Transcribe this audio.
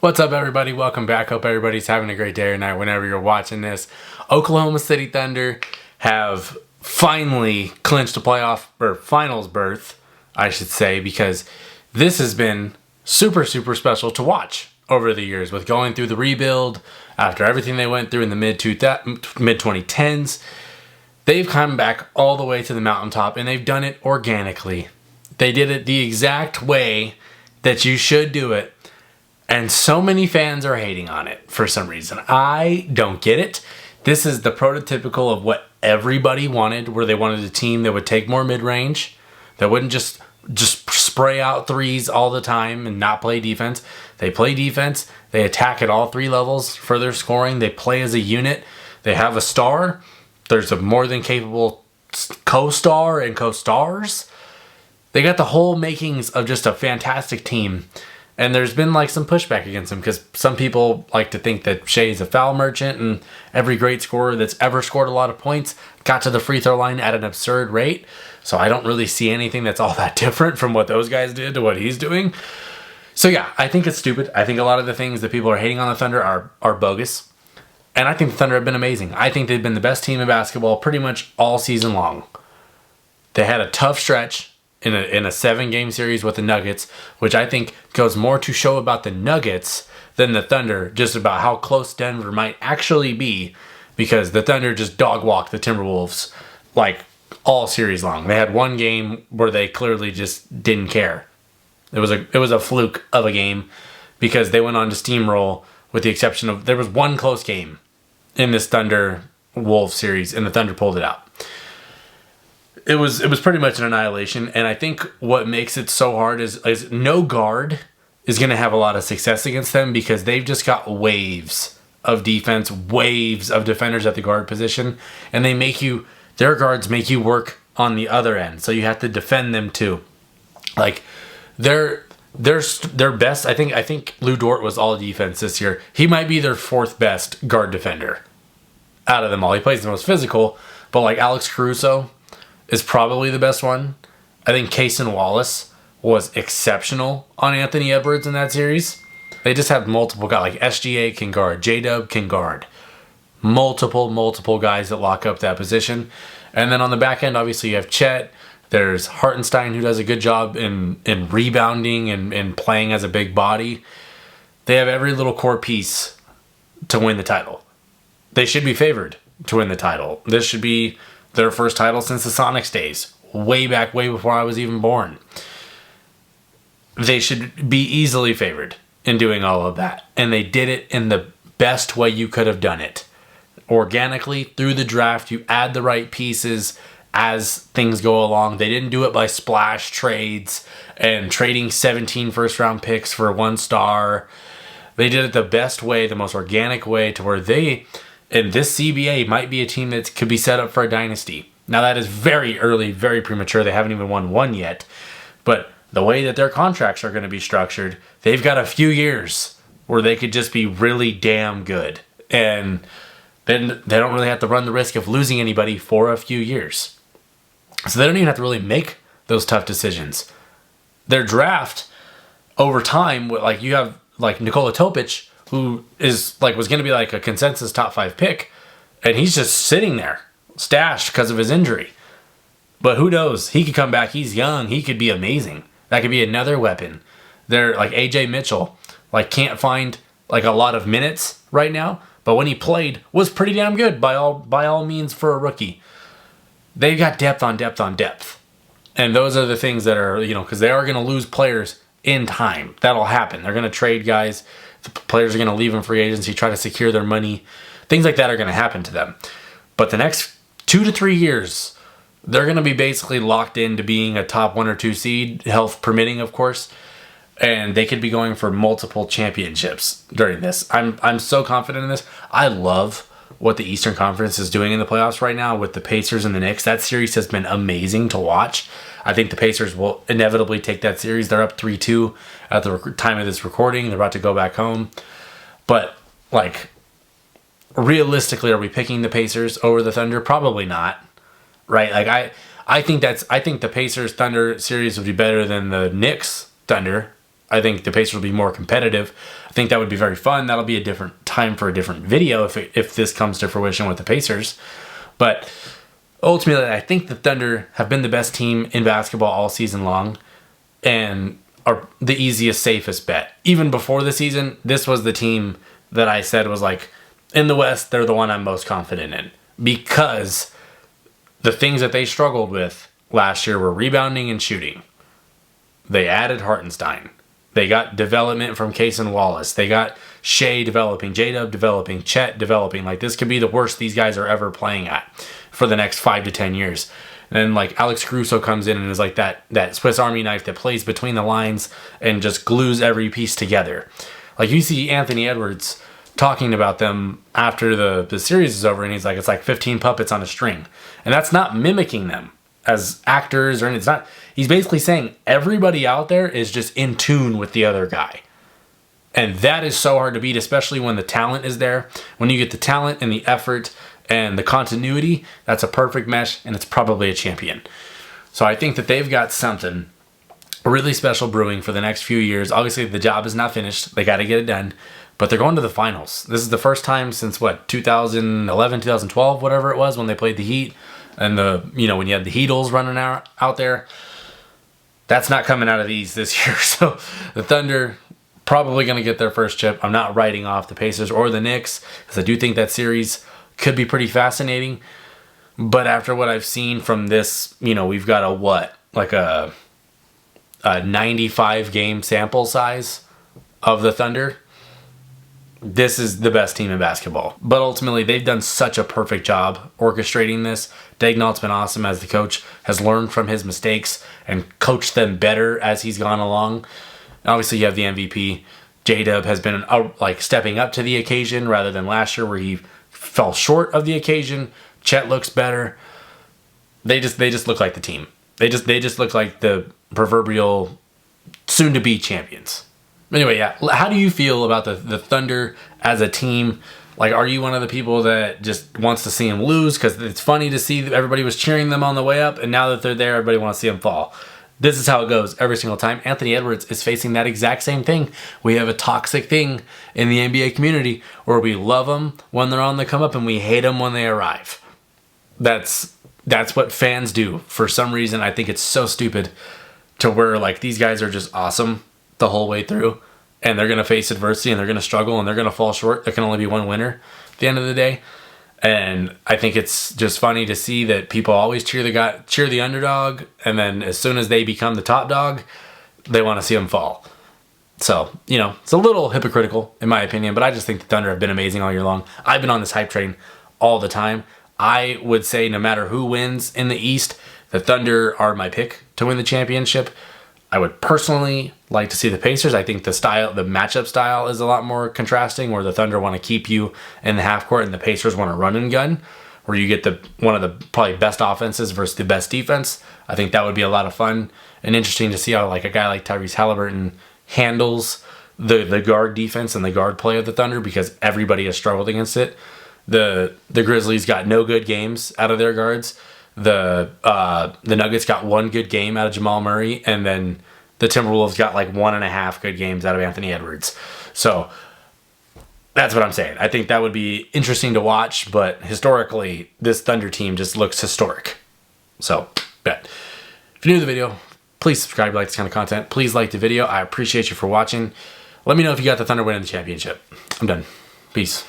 What's up, everybody? Welcome back. Hope everybody's having a great day or night whenever you're watching this. Oklahoma City Thunder have finally clinched a playoff or finals berth, I should say, because this has been super special to watch over the years with going through the rebuild after everything they went through in the mid 2010s. They've come back all the way to the mountaintop, and they've done it organically. They did it the exact way that you should do it. And so many fans are hating on it for some reason. I don't get it. This is the prototypical of what everybody wanted, where they wanted a team that would take more mid-range, that wouldn't just spray out threes all the time and not play defense. They play defense. They attack at all three levels for their scoring. They play as a unit. They have a star. There's a more than capable co-star and co-stars. They got the whole makings of just a fantastic team. And there's been like some pushback against him because some people like to think that Shea is a foul merchant, and every great scorer that's ever scored a lot of points got to the free throw line at an absurd rate. So I don't really see anything that's all that different from what those guys did to what he's doing. So yeah, I think it's stupid. I think a lot of the things that people are hating on the Thunder are bogus. And I think the Thunder have been amazing. I think they've been the best team in basketball pretty much all season long. They had a tough stretch in a 7-game series with the Nuggets, which I think goes more to show about the Nuggets than the Thunder, just about how close Denver might actually be, because the Thunder just dog-walked the Timberwolves like all series long. They had one game where they clearly just didn't care. It was a fluke of a game because they went on to steamroll, with the exception of there was one close game in this Thunder-Wolves series, and the Thunder pulled it out. It was pretty much an annihilation, and I think what makes it so hard is no guard is going to have a lot of success against them because they've just got waves of defense, waves of defenders at the guard position, and their guards make you work on the other end, so you have to defend them too. Like their best, I think Lou Dort was all defense this year. He might be their fourth best guard defender out of them all. He plays the most physical, but like Alex Caruso is probably the best one. I think Cason Wallace was exceptional on Anthony Edwards in that series. They just have multiple guys. Like SGA can guard. J-Dub can guard. Multiple guys that lock up that position. And then on the back end, obviously you have Chet. There's Hartenstein, who does a good job in rebounding and playing as a big body. They have every little core piece to win the title. They should be favored to win the title. This should be their first title since the Sonics days, way before I was even born. They should be easily favored in doing all of that. And they did it in the best way you could have done it. Organically, through the draft, you add the right pieces as things go along. They didn't do it by splash trades and trading 17 first-round picks for one star. They did it the best way, the most organic way, to where they, and this CBA might be a team that could be set up for a dynasty. Now that is very early, very premature. They haven't even won one yet. But the way that their contracts are going to be structured, they've got a few years where they could just be really damn good. And then they don't really have to run the risk of losing anybody for a few years. So they don't even have to really make those tough decisions. Their draft over time, like you have like Nikola Topic, who is like was going to be like a consensus top 5 pick, and he's just sitting there, stashed because of his injury. But who knows? He could come back. He's young. He could be amazing. That could be another weapon. They're like AJ Mitchell, like can't find like a lot of minutes right now, but when he played, was pretty damn good by all means for a rookie. They got depth on depth, and those are the things that are because they are going to lose players in time. That'll happen. They're going to trade guys. The players are going to leave in free agency, try to secure their money. Things like that are going to happen to them. But the next 2 to 3 years, they're going to be basically locked into being a top 1 or 2 seed, health permitting, of course. And they could be going for multiple championships during this. I'm so confident in this. I love what the Eastern Conference is doing in the playoffs right now with the Pacers and the Knicks. That series has been amazing to watch. I think the Pacers will inevitably take that series. They're up 3-2 at the time of this recording. They're about to go back home. But, like, realistically, are we picking the Pacers over the Thunder? Probably not. Right? Like, I think the Pacers Thunder series would be better than the Knicks Thunder. I think the Pacers will be more competitive. I think that would be very fun. That'll be a different time for a different video if this comes to fruition with the Pacers. But ultimately, I think the Thunder have been the best team in basketball all season long and are the easiest, safest bet. Even before the season, this was the team that I said was like, in the West, they're the one I'm most confident in. Because the things that they struggled with last year were rebounding and shooting. They added Hartenstein. They got development from Case and Wallace. They got Shea developing, J-Dub developing, Chet developing. Like, this could be the worst these guys are ever playing at for the next 5 to 10 years. And then, like, Alex Caruso comes in and is like that Swiss Army knife that plays between the lines and just glues every piece together. Like, you see Anthony Edwards talking about them after the series is over, and he's like, it's like 15 puppets on a string. And that's not mimicking them as actors, or it's not. He's basically saying everybody out there is just in tune with the other guy. And that is so hard to beat, especially when the talent is there. When you get the talent and the effort and the continuity, that's a perfect mesh, and it's probably a champion. So I think that they've got something really special brewing for the next few years. Obviously, the job is not finished. They got to get it done. But they're going to the finals. This is the first time since, 2011, 2012, whatever it was, when they played the Heat. And when you had the Heatles running out there. That's not coming out of these this year. So the Thunder probably going to get their first chip. I'm not writing off the Pacers or the Knicks, because I do think that series could be pretty fascinating. But after what I've seen from this, we've got a 95 game sample size of the Thunder. This is the best team in basketball. But ultimately, they've done such a perfect job orchestrating this. Daignault's been awesome as the coach, has learned from his mistakes and coached them better as he's gone along. And obviously, you have the MVP. J-Dub has been stepping up to the occasion rather than last year where he fell short of the occasion. Chet looks better. They just look like the team. They just look like the proverbial soon-to-be champions. Anyway, yeah. How do you feel about the Thunder as a team? Like, are you one of the people that just wants to see them lose? Because it's funny to see that everybody was cheering them on the way up, and now that they're there, everybody wants to see them fall. This is how it goes every single time. Anthony Edwards is facing that exact same thing. We have a toxic thing in the NBA community where we love them when they're on the come up and we hate them when they arrive. That's what fans do. For some reason, I think it's so stupid to where, like, these guys are just awesome the whole way through, and they're going to face adversity and they're going to struggle and they're going to fall short. There can only be one winner at the end of the day. And I think it's just funny to see that people always cheer the underdog, and then as soon as they become the top dog, they want to see them fall. So, it's a little hypocritical in my opinion, but I just think the Thunder have been amazing all year long. I've been on this hype train all the time. I would say no matter who wins in the East, the Thunder are my pick to win the championship. I would personally like to see the Pacers. I think the matchup style is a lot more contrasting, where the Thunder want to keep you in the half court and the Pacers want to run and gun, where you get one of the probably best offenses versus the best defense. I think that would be a lot of fun and interesting to see how a guy like Tyrese Halliburton handles the guard defense and the guard play of the Thunder, because everybody has struggled against it. The Grizzlies got no good games out of their guards. The Nuggets got one good game out of Jamal Murray, and then the Timberwolves got 1.5 good games out of Anthony Edwards. So that's what I'm saying. I think that would be interesting to watch, but historically, this Thunder team just looks historic. So, yeah. If you're new to the video, please subscribe, like this kind of content. Please like the video. I appreciate you for watching. Let me know if you got the Thunder winning the championship. I'm done. Peace.